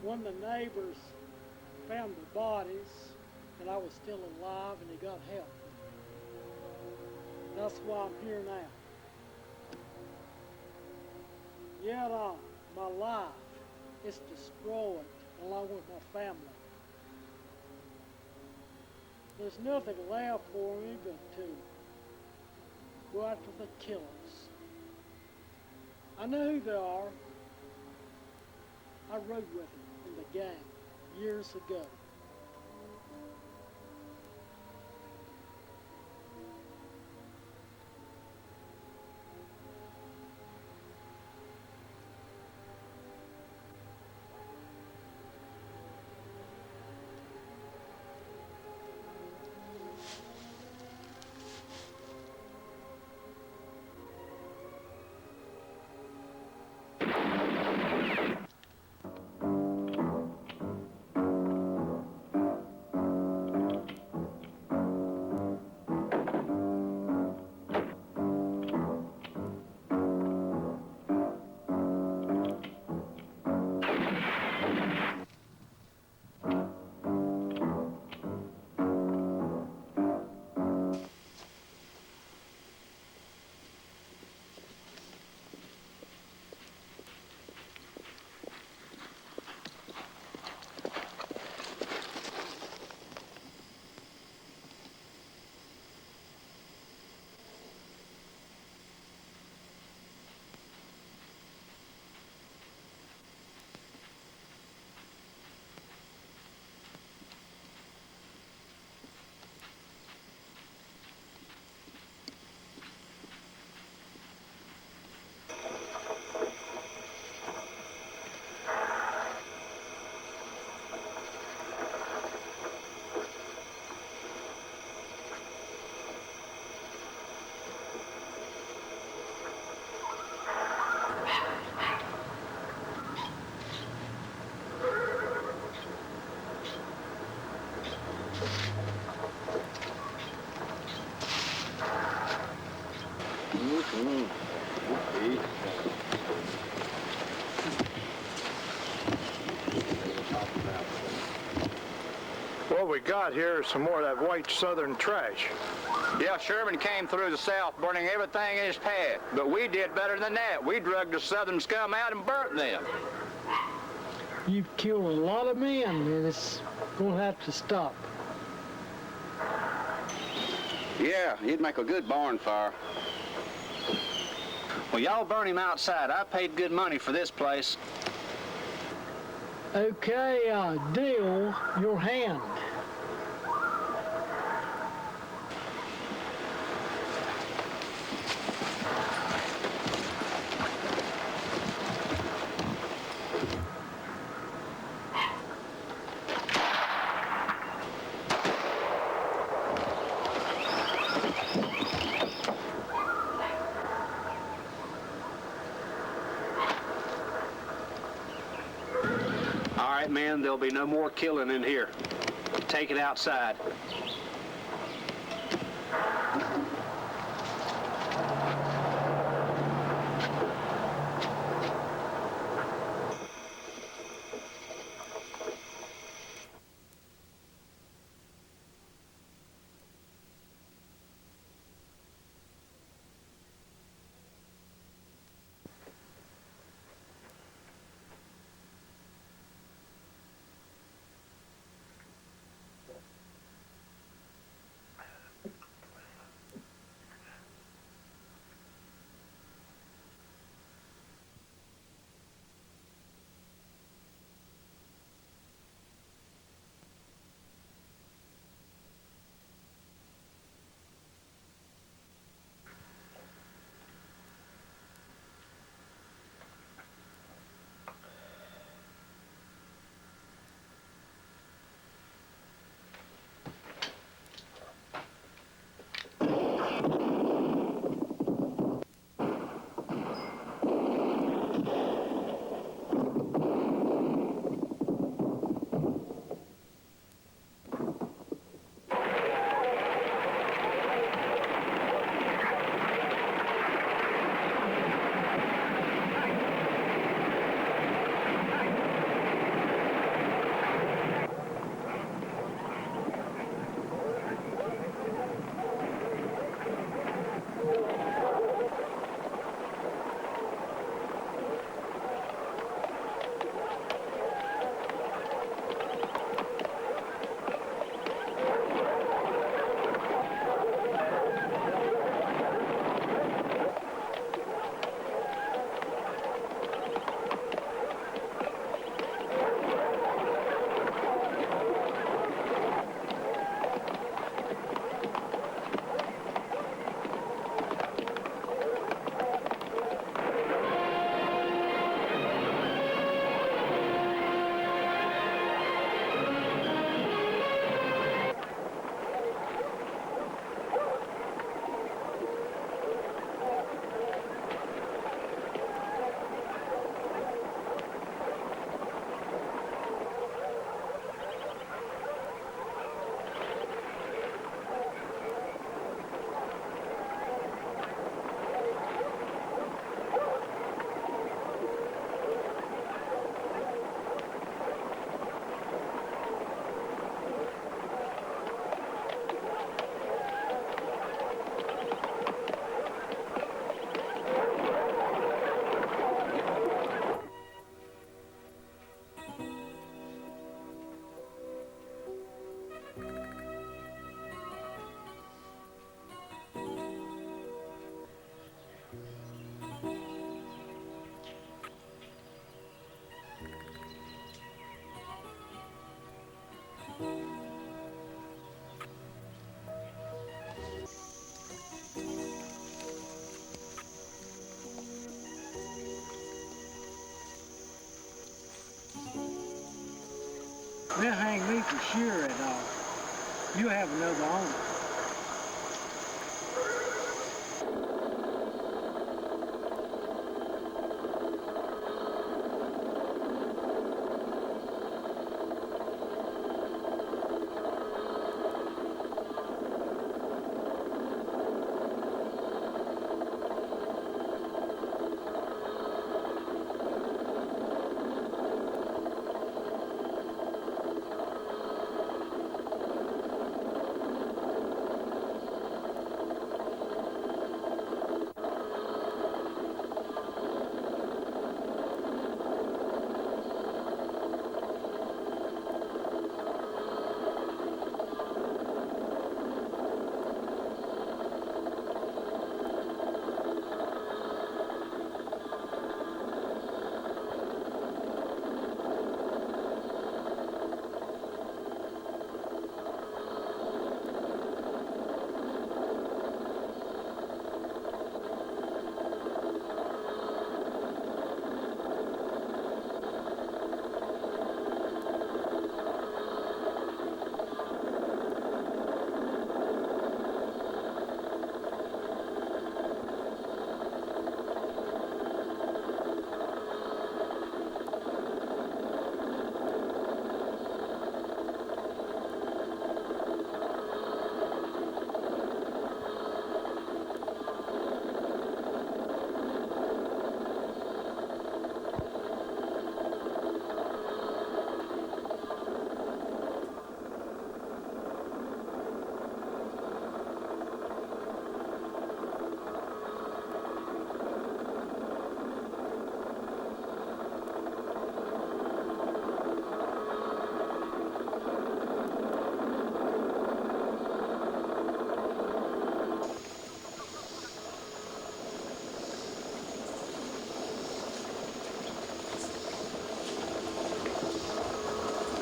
When the neighbors found the bodies and I was still alive and they got help. That's why I'm here now. Yet my life is destroyed along with my family. There's nothing left for me but to go after the killers. I know who they are. I rode with them in the gang years ago. What we got here is some more of that white southern trash. Yeah, Sherman came through the South burning everything in his path. But we did better than that. We drugged the southern scum out and burnt them. You've killed a lot of men, and it's going to have to stop. Yeah, he'd make a good barn fire. Well, y'all burn him outside. I paid good money for this place. Okay, deal your hand. All right, man, there'll be no more killing in here. Take it outside. They'll hang me for sure at all. You have another owner.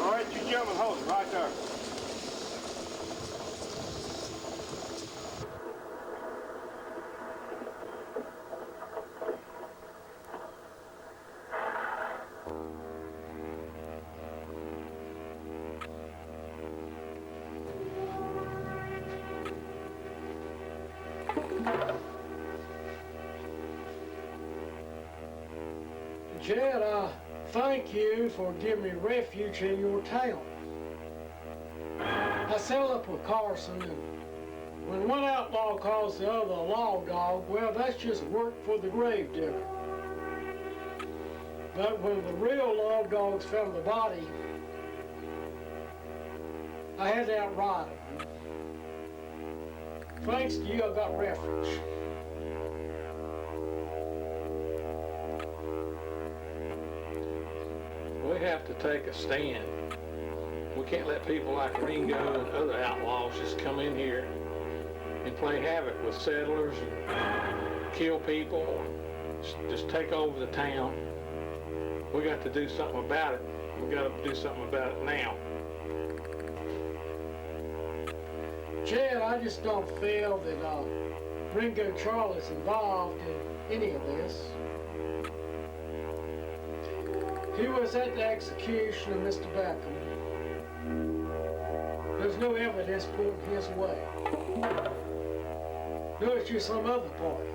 All right, you gentlemen, hold it right there. Jed, I thank you for giving me refuge in your town. I settled up with Carson, and when one outlaw calls the other a law dog, well, that's just work for the grave digger. But when the real law dogs found the body, I had to outride them. Thanks to you, I got refuge. We have to take a stand. We can't let people like Ringo and other outlaws just come in here and play havoc with settlers and kill people, just take over the town. We got to do something about it. We got to do something about it now. Jed, I just don't feel that Ringo Charlie's involved in any of this. He was at the execution of Mr. Beckham. There's no evidence pointing his way. No, it's just some other party.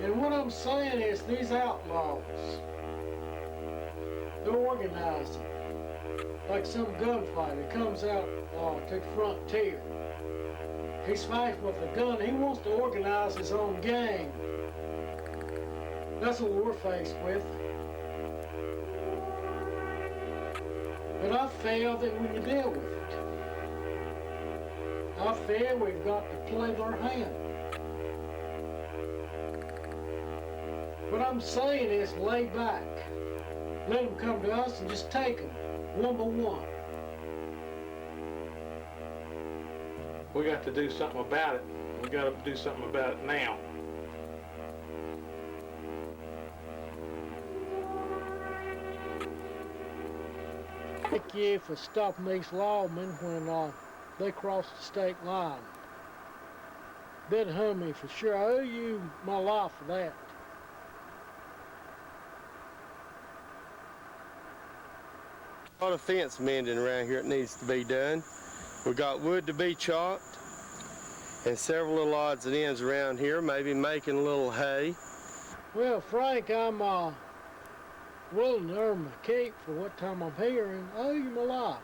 And what I'm saying is these outlaws, they're organizing. Like some gunfighter comes out to the frontier. He's fighting with a gun. He wants to organize his own gang. That's what we're faced with. But I feel that we can deal with it. I feel we've got to play their hand. What I'm saying is lay back. Let them come to us and just take them, one by one. We got to do something about it. We got to do something about it now. Thank you for stopping these lawmen when they crossed the state line. Been hummy for sure. I owe you my life for that. A lot of fence mending around here that needs to be done. We got wood to be chopped and several little odds and ends around here, maybe making a little hay. Well, Frank, I'm willing to earn my keep for what time I'm here and owe you my life.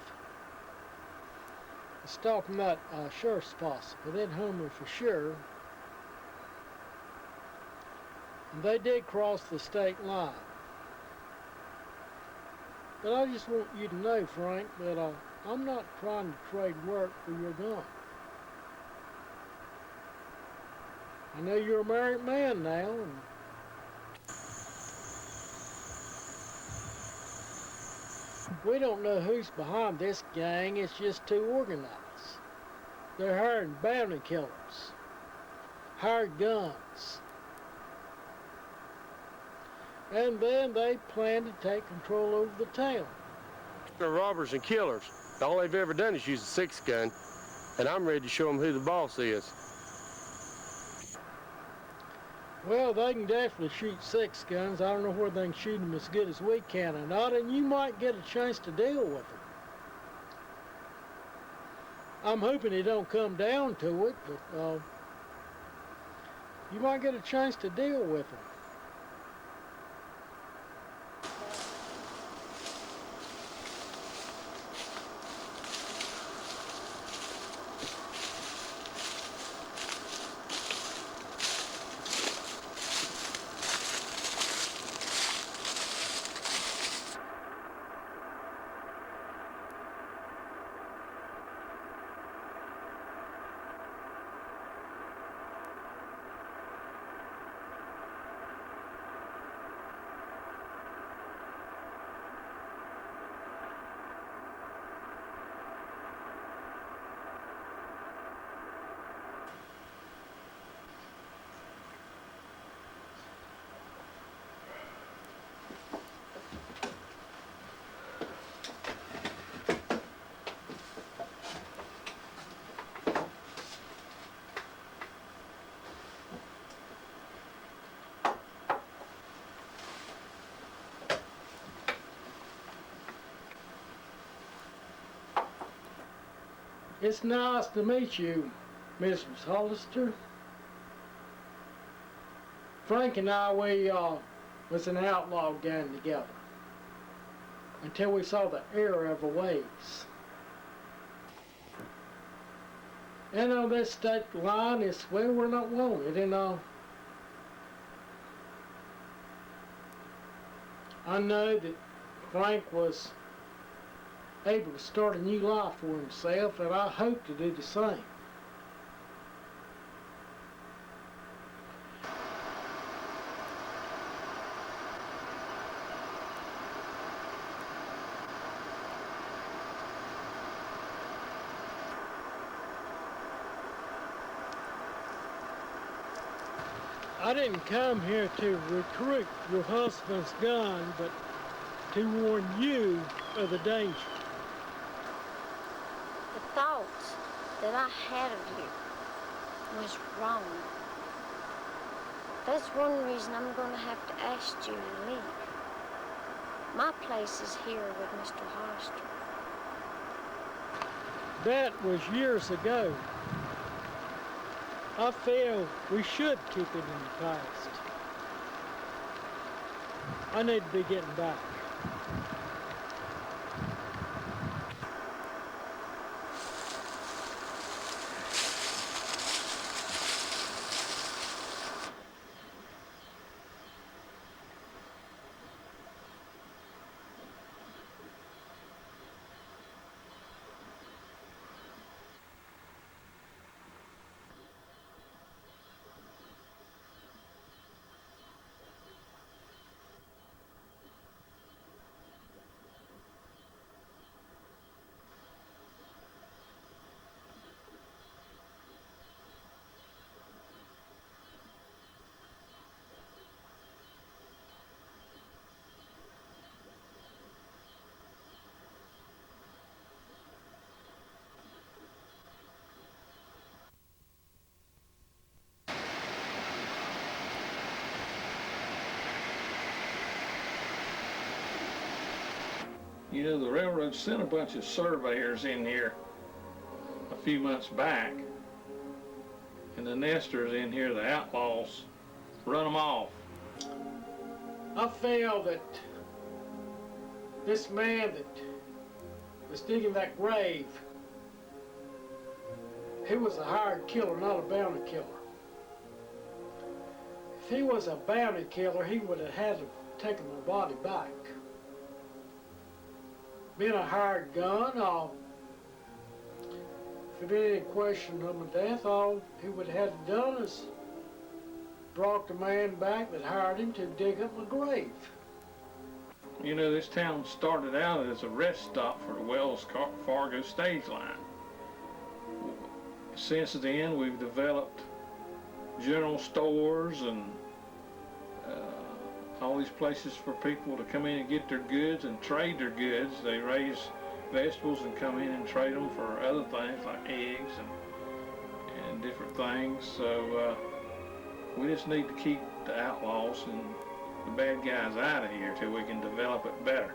Stopping that sheriff's spots, but they'd hung me for sure. And they did cross the state line. But I just want you to know, Frank, that I'm not trying to trade work for your gun. I know you're a married man now, and we don't know who's behind this gang. It's just too organized. They're hiring bounty killers, hired guns, and then they plan to take control over the town. They're robbers and killers. All they've ever done is use a 6-gun, and I'm ready to show them who the boss is. Well, they can definitely shoot 6 guns. I don't know whether they can shoot them as good as we can or not, and you might get a chance to deal with them. I'm hoping it don't come down to it, but you might get a chance to deal with them. It's nice to meet you, Mrs. Hollister. Frank and I, we was an outlaw gang together until we saw the error of our ways. And on this state line is where we're not wanted, and I know that Frank was able to start a new life for himself, and I hope to do the same. I didn't come here to recruit your husband's gun, but to warn you of the danger. The thoughts that I had of you was wrong. That's one reason I'm going to have to ask you to leave. My place is here with Mr. Hollister. That was years ago. I feel we should keep it in the past. I need to be getting back. You know, the railroad sent a bunch of surveyors in here a few months back, and the nesters in here, the outlaws, run them off. I feel that this man that was digging that grave, he was a hired killer, not a bounty killer. If he was a bounty killer, he would have had to take my body back. Being a hired gun, if there been any question of my death, all he would have had to done is brought the man back that hired him to dig up my grave. You know, this town started out as a rest stop for the Wells Fargo stage line. Since then, we've developed general stores and all these places for people to come in and get their goods and trade their goods. They raise vegetables and come in and trade them for other things like eggs and different things. So we just need to keep the outlaws and the bad guys out of here till we can develop it better.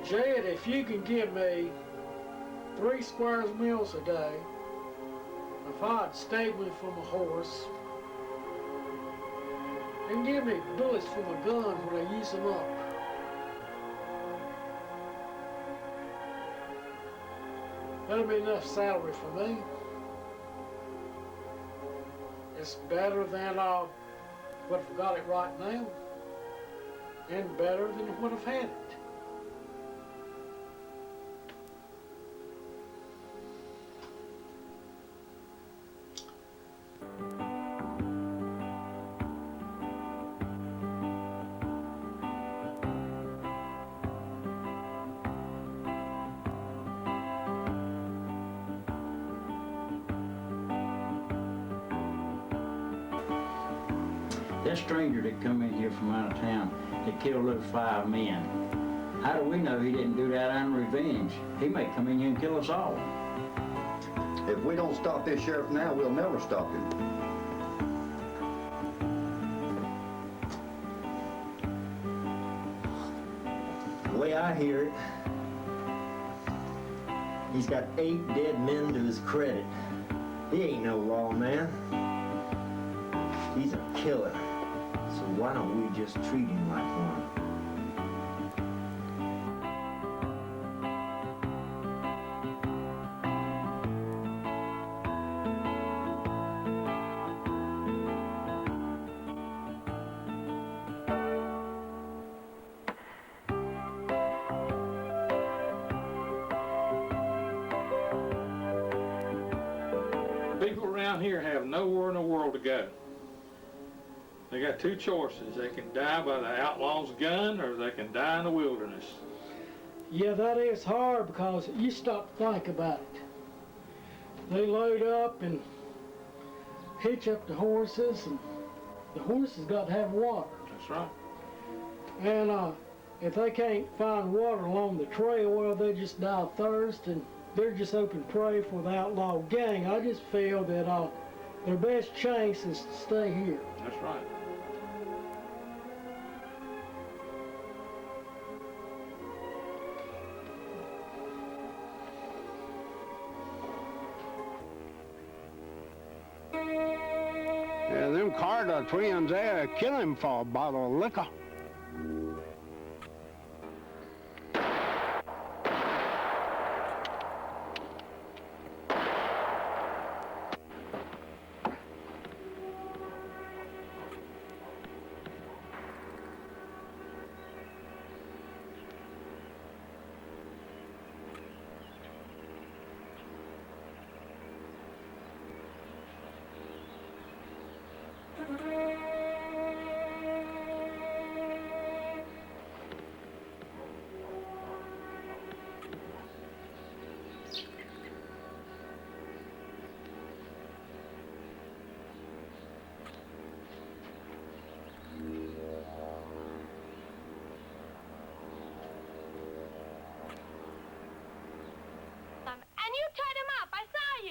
Jed, if you can give me 3 squares meals a day, if I'd stabling for my horse, and give me bullets for my gun when I use them up, that'll be enough salary for me. It's better than what I've got it right now, and better than what I've had it. That stranger that come in here from out of town that killed those 5 men, how do we know he didn't do that on revenge? He may come in here and kill us all. If we don't stop this sheriff now, we'll never stop him. The way I hear it, he's got 8 dead men to his credit. He ain't no lawman. He's a killer. So why don't we just treat him like one? People around here have nowhere in the world to go. They got 2 choices. They can die by the outlaw's gun, or they can die in the wilderness. Yeah, that is hard because you stop to think about it. They load up and hitch up the horses, and the horses got to have water. That's right. And if they can't find water along the trail, well, they just die of thirst, and they're just open prey for the outlaw gang. I just feel that their best chance is to stay here. That's right. Yeah, them Carter twins there kill him for a bottle of liquor.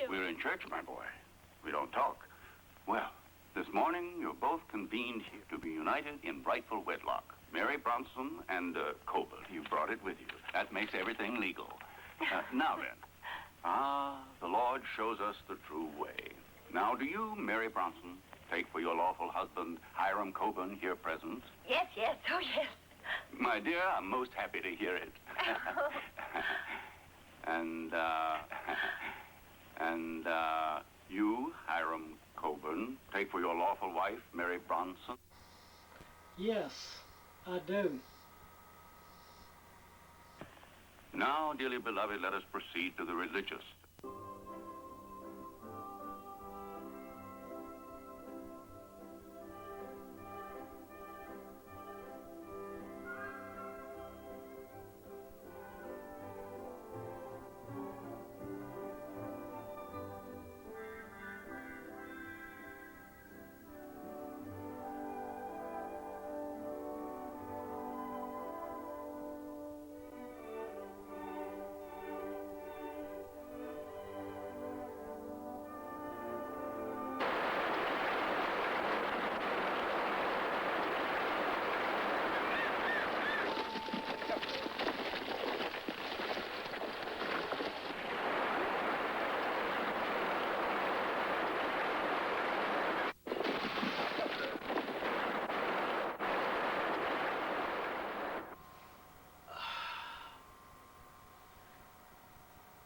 We're in church, my boy. We don't talk. Well, this morning you're both convened here to be united in rightful wedlock. Mary Bronson and Colbert. You brought it with you. That makes everything legal. Now then. The Lord shows us the true way. Now, do you, Mary Bronson, take for your lawful husband, Eiron Colbert, here present? Yes, yes, oh yes. My dear, I'm most happy to hear it. And you, Eiron Colbert, take for your lawful wife, Mary Bronson? Yes, I do. Now, dearly beloved, let us proceed to the religious.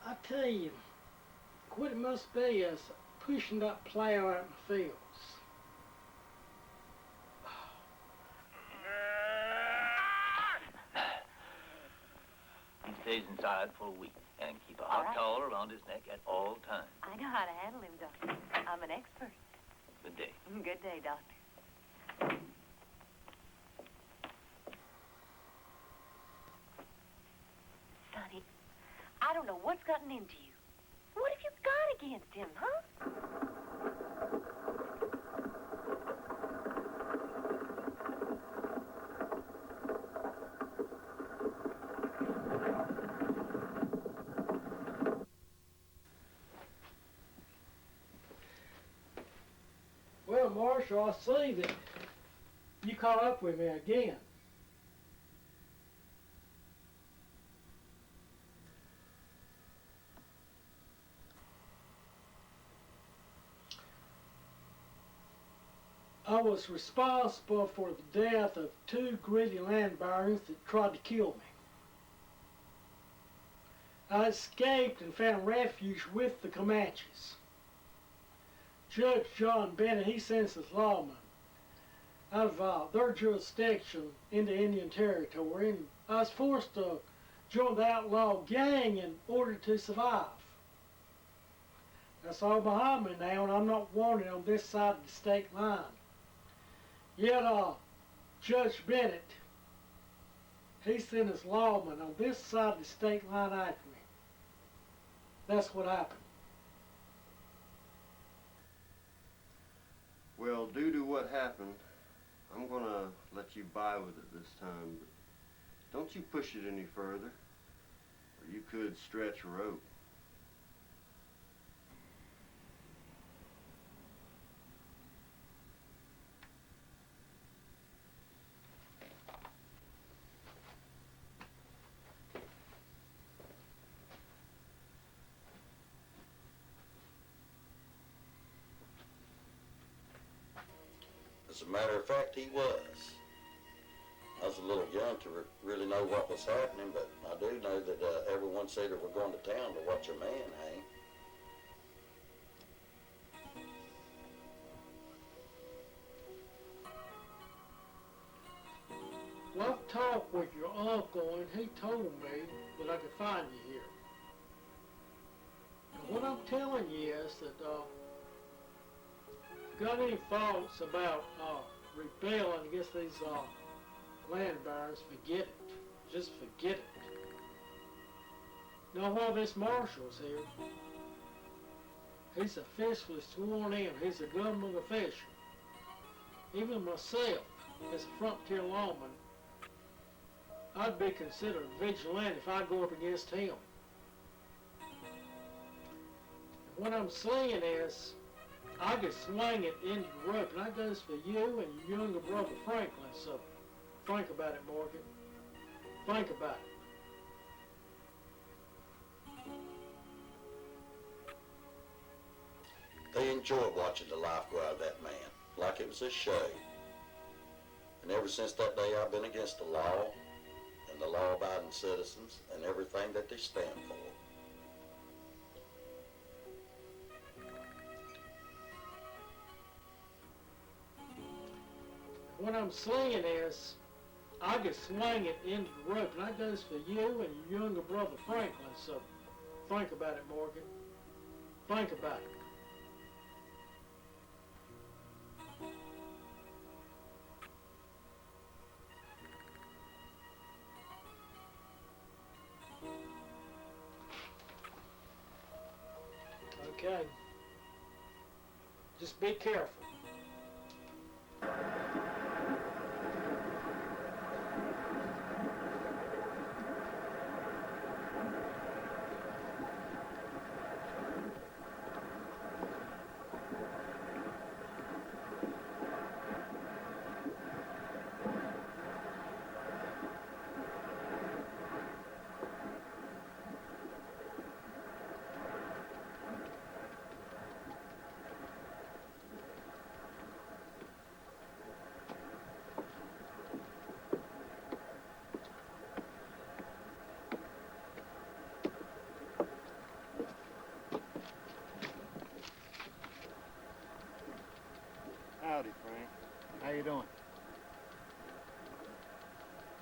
I tell you, what it must be is pushing that plow out in the fields. He stays inside for a week and keep a hot towel around his neck at all times. I know how to handle him, Doctor. I'm an expert. Good day. Good day, Doctor. Sonny, I don't know what's gotten into you. What have you got against him, huh? Well, Marshal, I see that you caught up with me again. I was responsible for the death of 2 greedy land barons that tried to kill me. I escaped and found refuge with the Comanches. Judge John Bennett, he sends his lawmen out of their jurisdiction into Indian Territory, and I was forced to join the outlaw gang in order to survive. That's all behind me now, and I'm not wanted on this side of the state line. Yet, Judge Bennett, he sent his lawmen on this side of the state line after me. That's what happened. Well, due to what happened, I'm gonna let you by with it this time, but don't you push it any further, or you could stretch a rope. As a matter of fact, he was. I was a little young to really know what was happening, but I do know that everyone said that we're going to town to watch a man hang. Well, I've talked with your uncle, and he told me that I could find you here. And what I'm telling you is that if you've got any thoughts about rebelling against these land barons, forget it. Just forget it. Now, while this marshal's here, he's officially sworn in. He's a government official. Even myself, as a frontier lawman, I'd be considered a vigilante if I go up against him. And what I'm saying is, I could swing it into the rope, and that goes for you and your younger brother Franklin. So Think about it, Morgan. Think about it. They enjoyed watching the life go out of that man, like it was a show. And ever since that day, I've been against the law and the law-abiding citizens and everything that they stand for. What I'm saying is, I could swing it into the rope, and that goes for you and your younger brother Franklin, so think about it, Morgan. Think about it. Okay. Just be careful. Howdy, Frank. How you doing?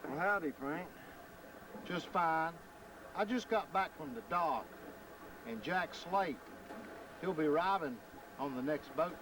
Well, howdy, Frank. Just fine. I just got back from the dock, and Jack Slate, he'll be arriving on the next boat.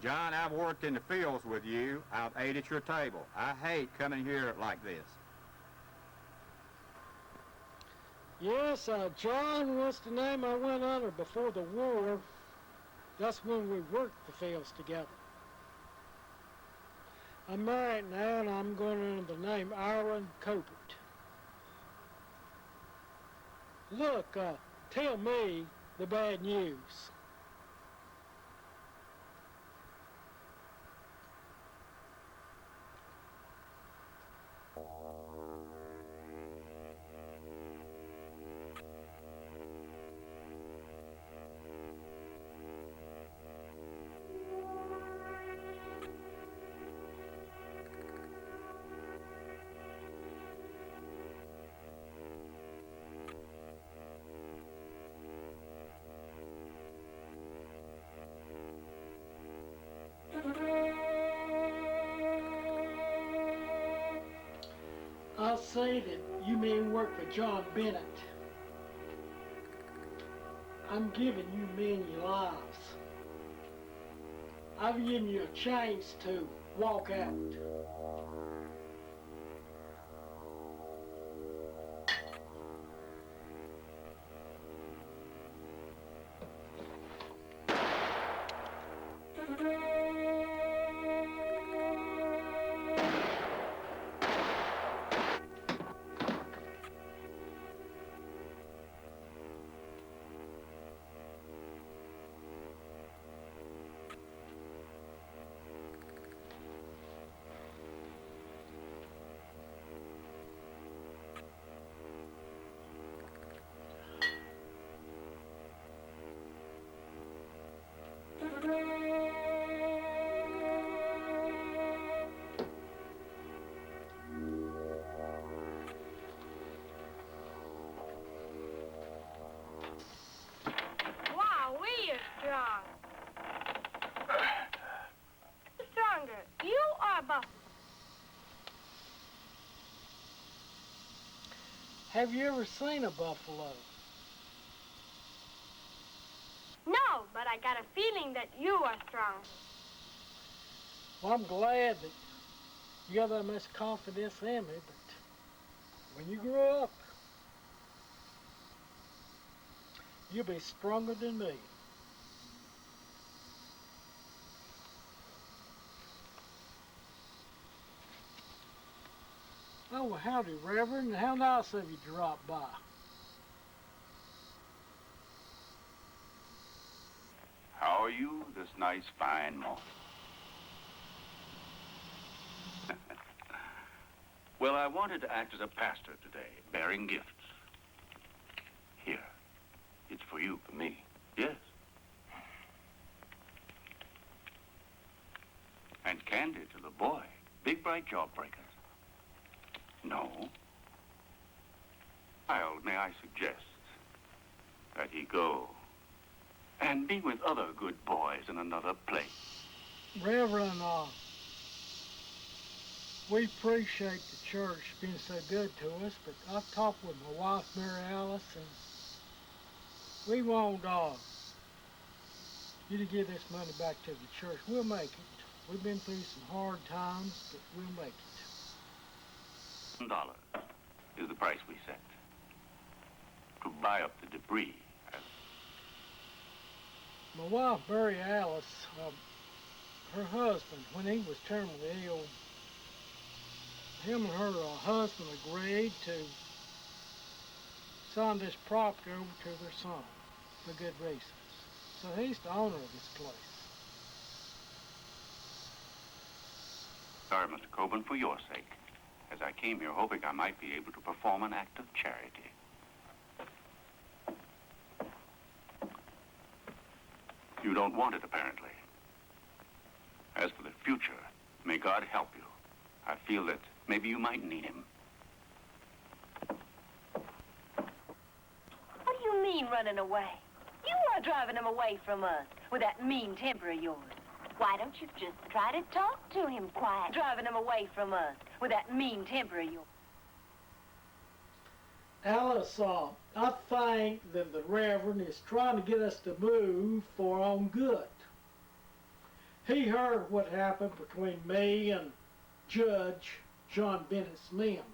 John, I've worked in the fields with you. I've ate at your table. I hate coming here like this. Yes, John was the name I went under before the war. That's when we worked the fields together. I'm married now, and I'm going under the name Eiron Colbert. Look, tell me the bad news. I'll say that you men work for John Bennett. I'm giving you men your lives. I've given you a chance to walk out. Have you ever seen a buffalo? No, but I got a feeling that you are strong. Well, I'm glad that you got that much confidence in me, but when you grow up, you'll be stronger than me. Oh, well, howdy, Reverend. How nice of you dropped by. How are you this nice, fine morning? Well, I wanted to act as a pastor today, bearing gifts. Here. It's for you, for me. Yes. And candy to the boy. Big, bright jawbreakers. No. Child, may I suggest that he go and be with other good boys in another place. Reverend, we appreciate the church being so good to us, but I've talked with my wife, Mary Alice, and we want you to give this money back to the church. We'll make it. We've been through some hard times, but we'll make it. $1 is the price we set to buy up the debris. My wife, Mary Alice, her husband, when he was terminally ill, him and her husband agreed to sign this property over to their son for good reasons. So he's the owner of this place. Sorry, Mr. Coburn, for your sake, as I came here hoping I might be able to perform an act of charity. You don't want it, apparently. As for the future, may God help you. I feel that maybe you might need him. What do you mean, running away? You are driving him away from us with that mean temper of yours. Why don't you just try to talk to him quiet? Driving him away from us with that mean temper of yours. Alice, I think that the Reverend is trying to get us to move for our own good. He heard what happened between me and Judge John Bennett's men.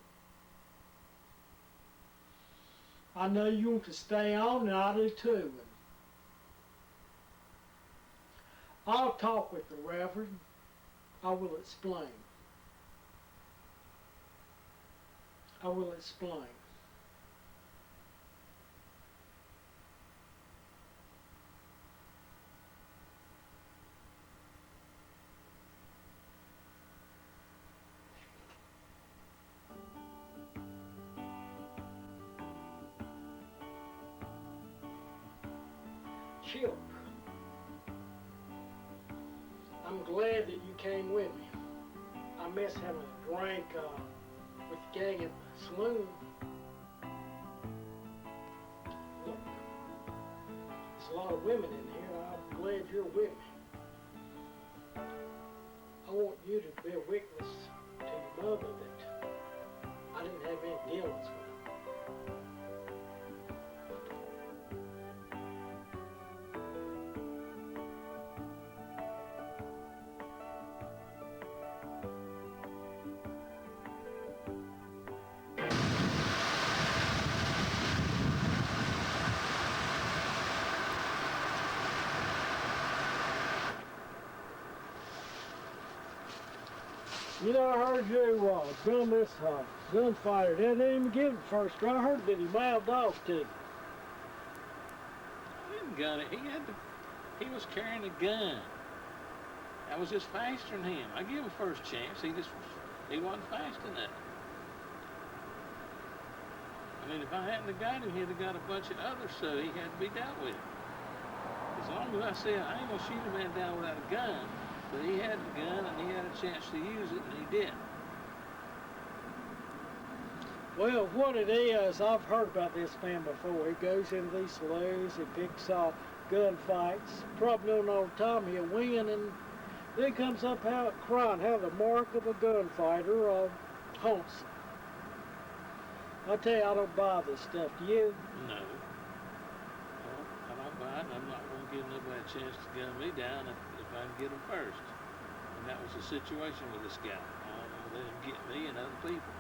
I know you want to stay on, and I do too. I'll talk with the Reverend. I will explain. I will explain. Chip, I'm glad that you came with me. I miss having a drink with the gang at the saloon. Look, there's a lot of women in here. I'm glad you're with me. I want you to be a witness to your mother that I didn't have any dealings with her. You know, I heard you gun this gunfighter. They didn't even give it first. I heard that he mouthed off to you. I didn't gun it. He was carrying a gun. I was just faster than him. I gave him first chance. He wasn't fast enough. I mean, if I hadn't have got him, he'd have got a bunch of others, so he had to be dealt with. As long as I said, I ain't gonna shoot a man down without a gun. But he had the gun, and he had a chance to use it, and he did. Well, what it is, I've heard about this man before. He goes into these saloons, he picks gunfights. Probably don't know the time he'll win, and then comes up out crying, how the mark of a gunfighter haunts him. I tell you, I don't buy this stuff. Do you? No. Well, I don't buy it, and I'm not going to give nobody a chance to gun me down if I can get them first. And that was the situation with this guy. I don't know, let him get me and other people.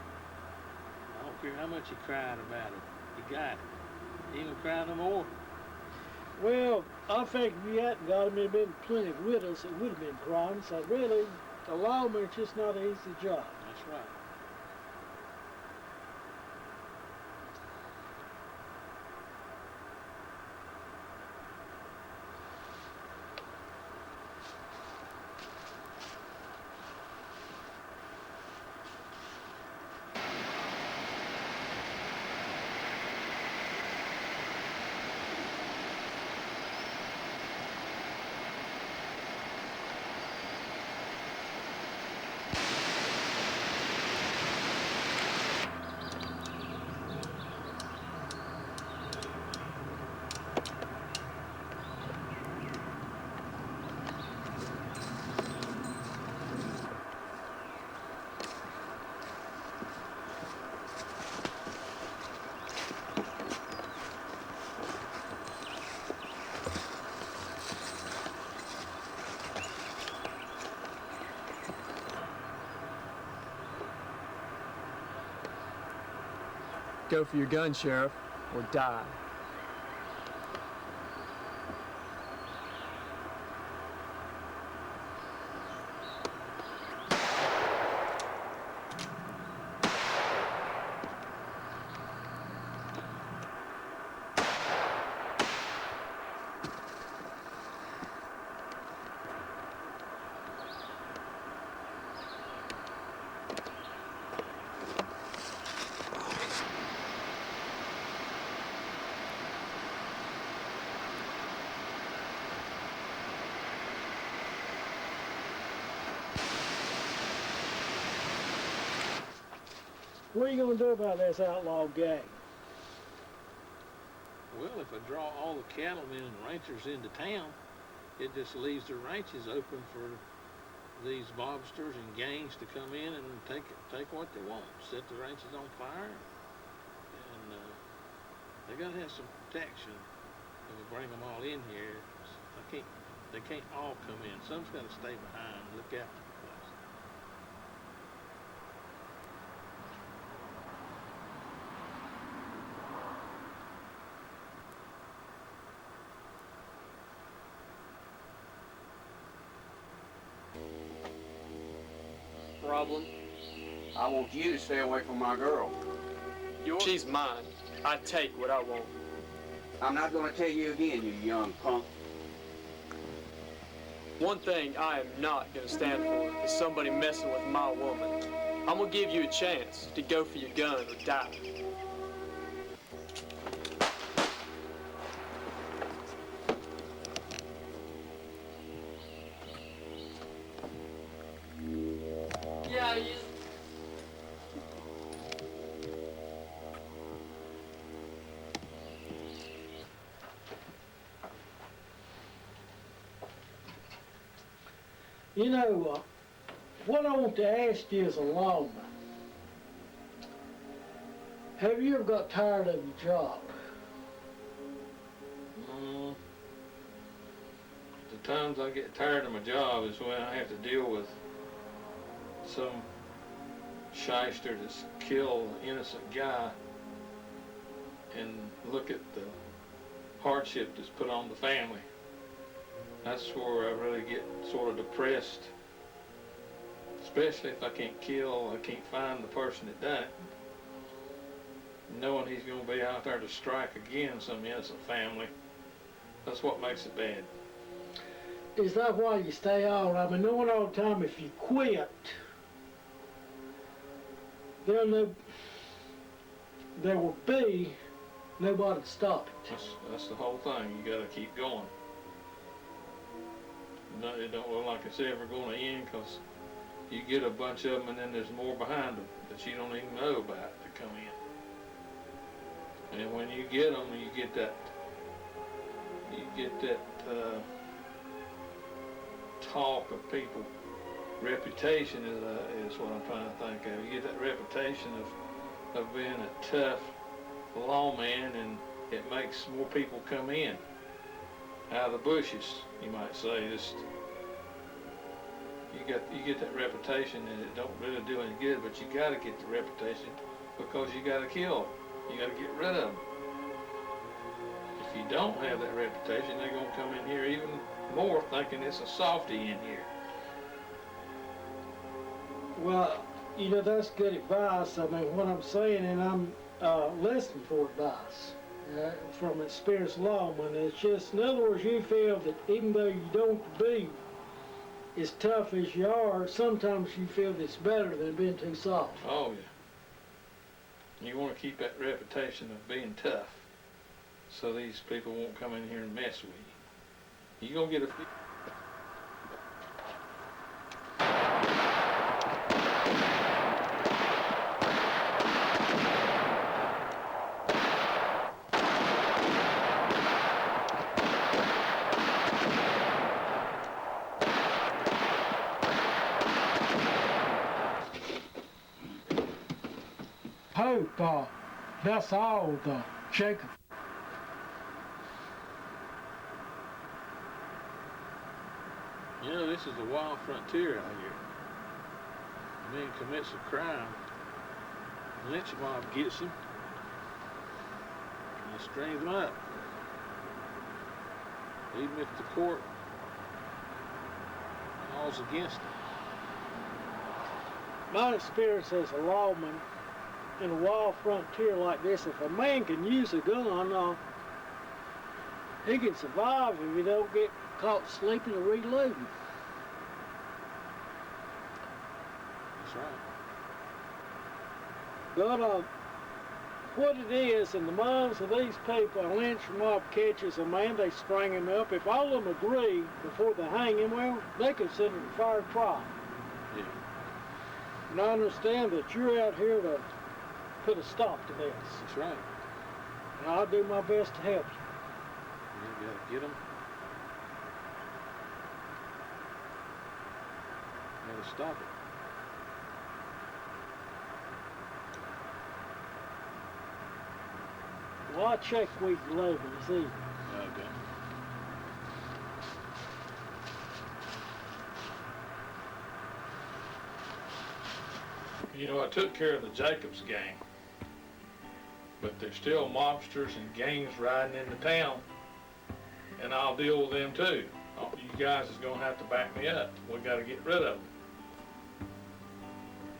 I don't care how much he cried about it. He got it. He ain't gonna cry no more. Well, I think if you hadn't got him, there'd been plenty of widows that would have been crying. So really, a lawman's just not an easy job. That's right. Go for your gun, Sheriff, or die. What are you going to do about this outlaw gang? Well, if I draw all the cattlemen and ranchers into town, it just leaves the ranches open for these mobsters and gangs to come in and take what they want, set the ranches on fire, and they got to have some protection. If we bring them all in here, they can't all come in. Some's got to stay behind and look after the place. Problem? I want you to stay away from my girl. She's mine. I take what I want. I'm not going to tell you again, you young punk. One thing I am not going to stand for is somebody messing with my woman. I'm going to give you a chance to go for your gun or die. Yeah, You know, what I want to ask you as a lawman, have you ever got tired of your job? The times I get tired of my job is when I have to deal with some shyster that's killed an innocent guy and look at the hardship that's put on the family. That's where I really get sort of depressed, especially if I can't find the person that done it. Knowing he's going to be out there to strike again some innocent family, that's what makes it bad. Is that why you stay on? I mean, knowing all the time if you quit, then there will be nobody to stop it. That's the whole thing. You got to keep going. No, it don't look like it's ever going to end, because you get a bunch of them and then there's more behind them that you don't even know about to come in. And when you get them, you get that talk of people. Reputation is what I'm trying to think of. You get that reputation of of being a tough lawman, and it makes more people come in out of the bushes, you might say. Just you get that reputation and it don't really do any good, but you got to get the reputation because you got to kill them. You got to get rid of them. If you don't have that reputation, they're going to come in here even more thinking it's a softy in here. Well, you know, that's good advice. I mean, what I'm saying, and I'm listening for advice from an experienced lawman. It's just, in other words, you feel that even though you don't be as tough as you are, sometimes you feel that it's better than being too soft. Oh, yeah. You want to keep that reputation of being tough so these people won't come in here and mess with you. You're going to get a few. Hope, that's all, Jacob. You know, this is a wild frontier out here. A man commits a crime, the lynch mob gets him, and strings him up. Even if the court calls against him. My experience as a lawman in a wild frontier like this, if a man can use a gun, he can survive if he don't get caught sleeping or reloading. That's right. But what it is, in the minds of these people, a lynch mob catches a man, they string him up. If all of them agree before they hang him, well, they consider it a fair trial. Yeah. And I understand that you're out here to put a stop to this. That's right. And I'll do my best to help You gotta get them. Gotta stop it. Well, I'll check week 11 this evening. Okay. You know, I took care of the Jacobs gang, but there's still mobsters and gangs riding into town, and I'll deal with them too. You guys is gonna have to back me up. We gotta get rid of them.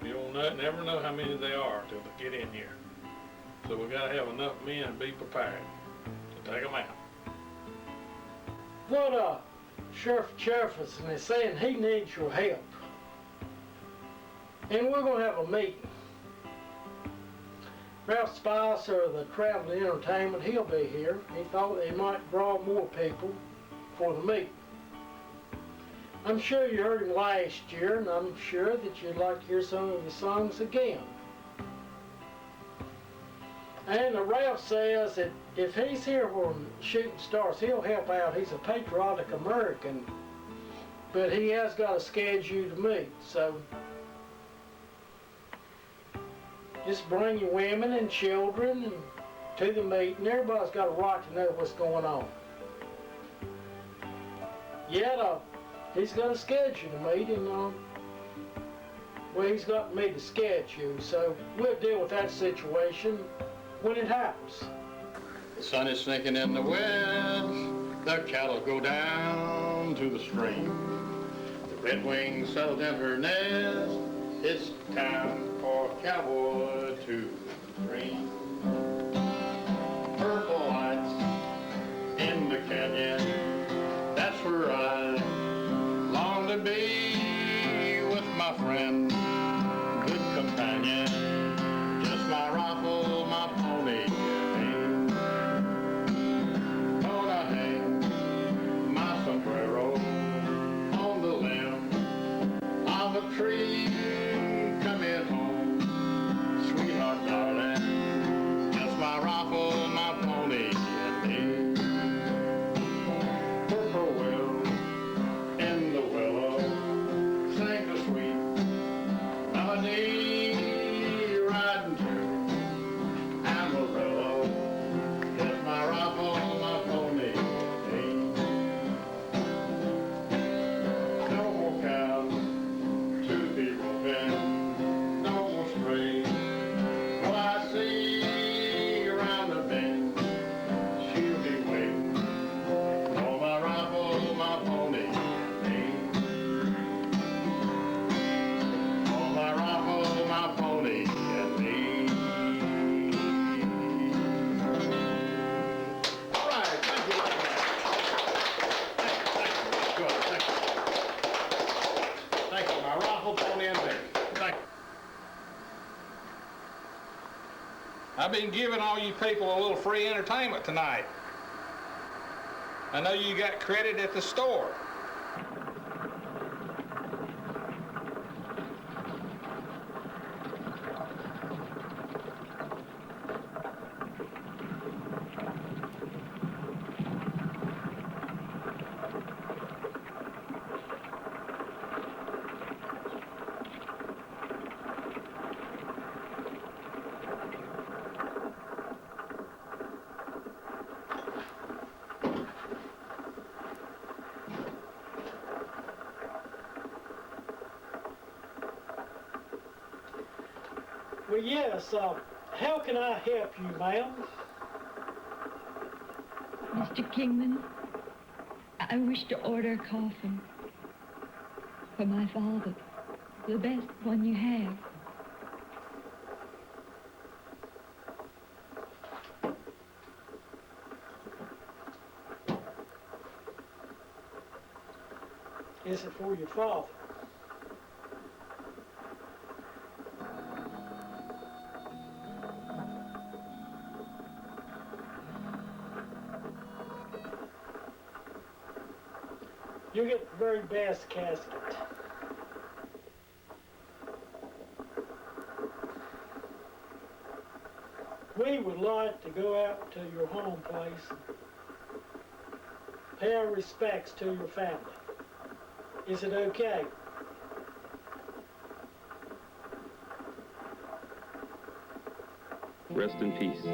You'll never know how many they are till they get in here. So we gotta have enough men to be prepared to take them out. What Sheriff Jefferson is saying, he needs your help. And we're going to have a meeting. Ralph Spicer of the Traveling Entertainment, he'll be here. He thought he might draw more people for the meeting. I'm sure you heard him last year, and I'm sure that you'd like to hear some of his songs again. And Ralph says that if he's here for Shooting Stars, he'll help out. He's a patriotic American, but he has got a schedule to meet, so just bring your women and children and to the meeting. Everybody's got a right to know what's going on. Yet, he's got a schedule to meet, and well, he's got to meet the schedule, so we'll deal with that situation when it happens. The sun is sinking in the west, the cattle go down to the stream. The redwing settles in her nest, it's time for a cowboy to dream. Purple lights in the canyon, that's where I long to be with my friend, good companion, just my rifle, my pony. Gonna hang my sombrero on the limb of a tree. Coming home, sweetheart darling, just my rifle, my pony, and me. Whippoorwill in the willow, sang the sweet I've been giving all you people a little free entertainment tonight. I know you got credit at the store. Well, yes, how can I help you, ma'am? Mr. Kingman, I wish to order a coffin for my father, the best one you have. Is it for your father? You get the very best casket. We would like to go out to your home place and pay our respects to your family. Is it okay? Rest in peace.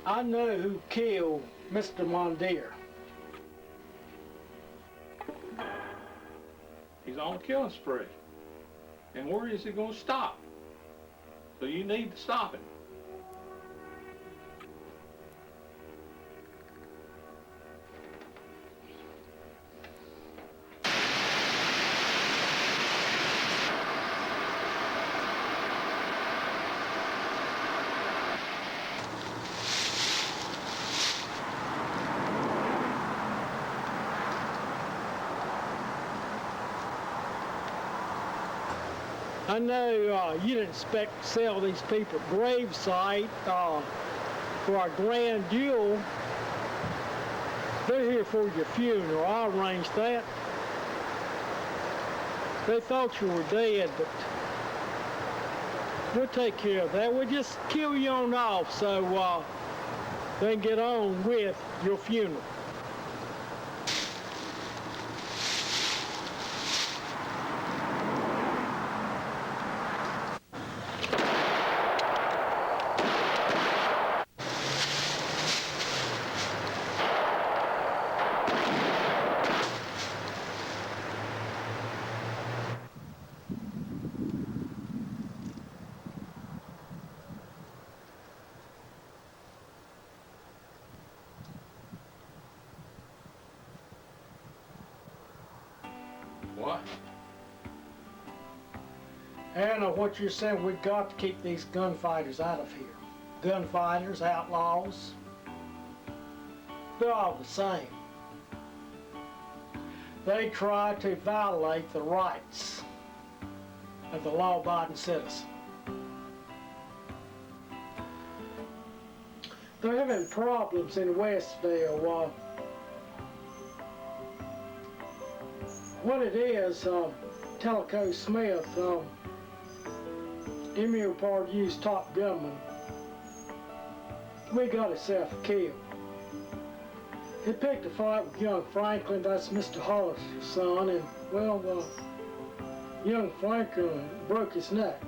I know who killed Mr. Mondeer. He's on a killing spree. And where is he going to stop? So you need to stop him. I know you didn't expect to sell these people at gravesite for our grand duel. They're here for your funeral. I'll arrange that. They thought you were dead, but we'll take care of that. We'll just kill you on off so they can get on with your funeral. What? And what you're saying, we've got to keep these gunfighters out of here. Gunfighters, outlaws, they're all the same. They try to violate the rights of the law-abiding citizen. They're having problems in Westville. What it is, Tellico Smith, Emil Pardieu's top gunman, we got himself killed. He picked a fight with young Franklin, that's Mr. Hollister's son, and, well, young Franklin broke his neck.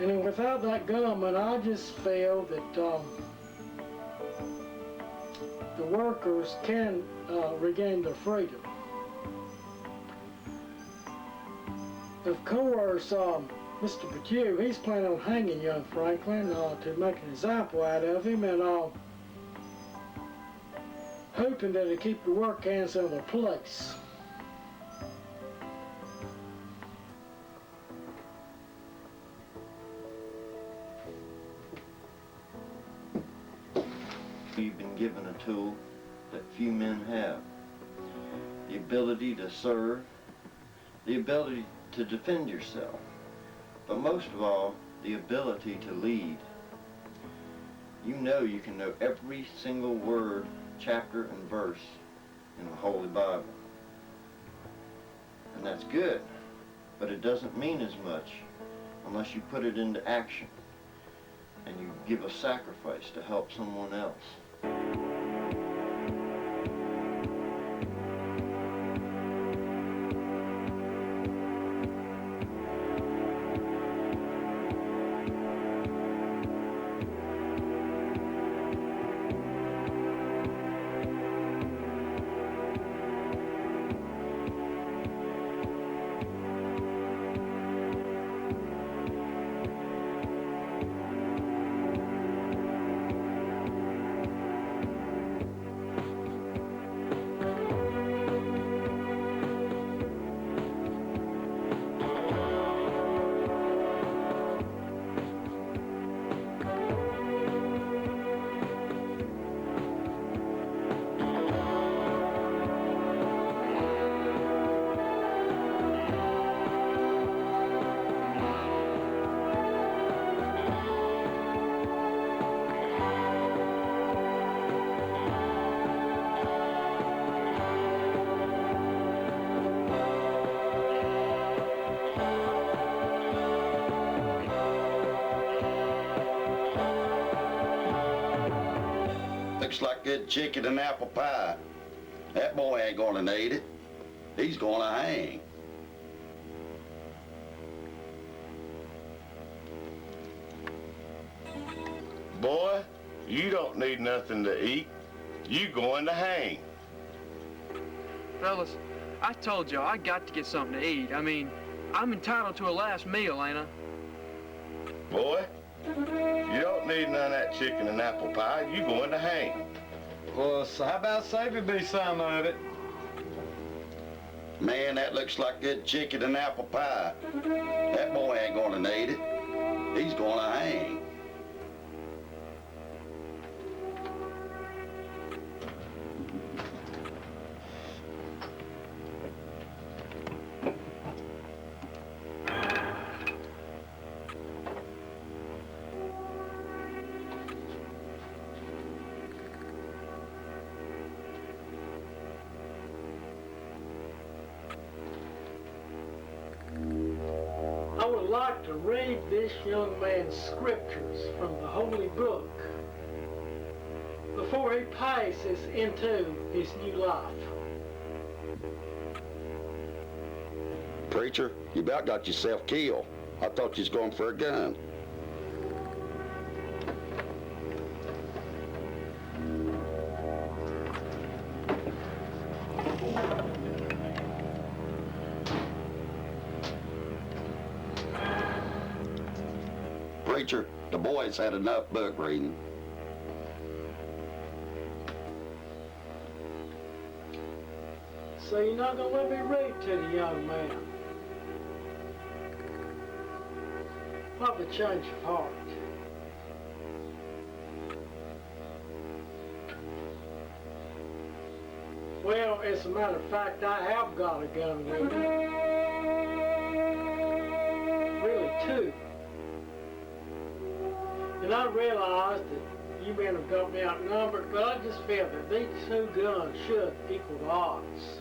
And then without that gunman, I just feel that the workers can regain their freedom. Of course, Mr. Pardieu, he's planning on hanging young Franklin to make an example out of him, and hoping that he'll keep the work hands in their place. You've been given a tool that few men have. The ability to serve, the ability to defend yourself, but most of all, the ability to lead. You know you can know every single word, chapter, and verse in the Holy Bible. And that's good, but it doesn't mean as much unless you put it into action and you give a sacrifice to help someone else. Looks like good chicken and apple pie. That boy ain't gonna need it. He's gonna hang. Boy, you don't need nothing to eat. You going to hang. Fellas, I told y'all I got to get something to eat. I mean, I'm entitled to a last meal, ain't I? Boy, you don't need none of that chicken and apple pie. You going to hang. Well, so how about saving me some of it? Man, that looks like good chicken and apple pie. That boy ain't gonna need it. He's gonna hang. I would like to read this young man's scriptures from the Holy Book before he passes into his new life. Preacher, you about got yourself killed. I thought you was going for a gun. Preacher, the boys had enough book reading. So you're not gonna let me read to the young man? Probably change of heart. Well, as a matter of fact, I have got a gun with me. Really, two. And I realized that you men have got me outnumbered, but I just feel that these two guns should equal the odds.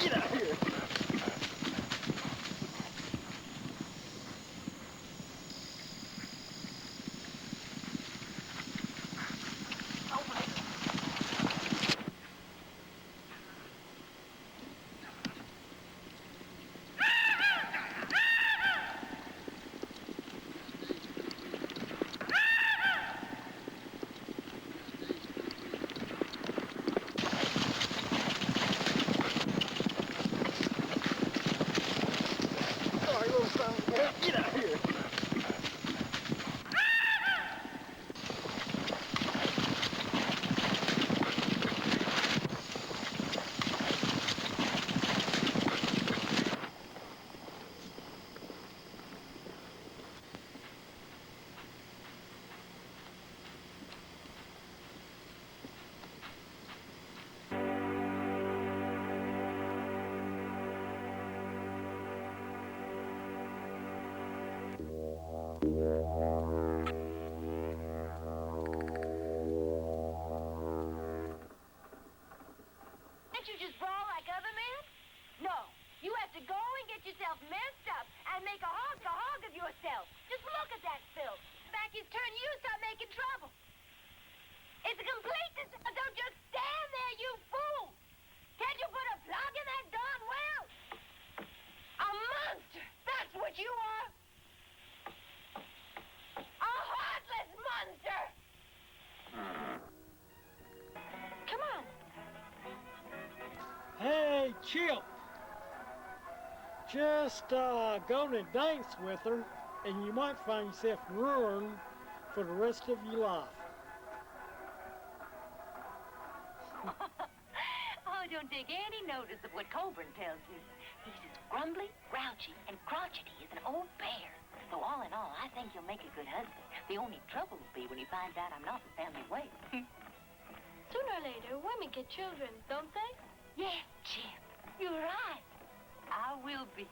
Get out here. Get out here. Can't you just brawl like other men? No. You have to go and get yourself messed up and make a hog of yourself. Just look at that filth. Back his turn, you start making trouble. It's a complete Don't just stand there, you fool! Can't you put a plug in that darn well? A monster! That's what you are! A heartless monster! Come on. Hey, Chip. Just go and dance with her, and you might find yourself ruined for the rest of your life. Oh, don't take any notice of what Colbert tells you. He's as grumbly, grouchy, and crotchety as an old bear. So all in all, I think you'll make a good husband. The only trouble will be when he finds out I'm not the family way. Sooner or later, women get children, don't they? Yes, Chip. You're right. I will be.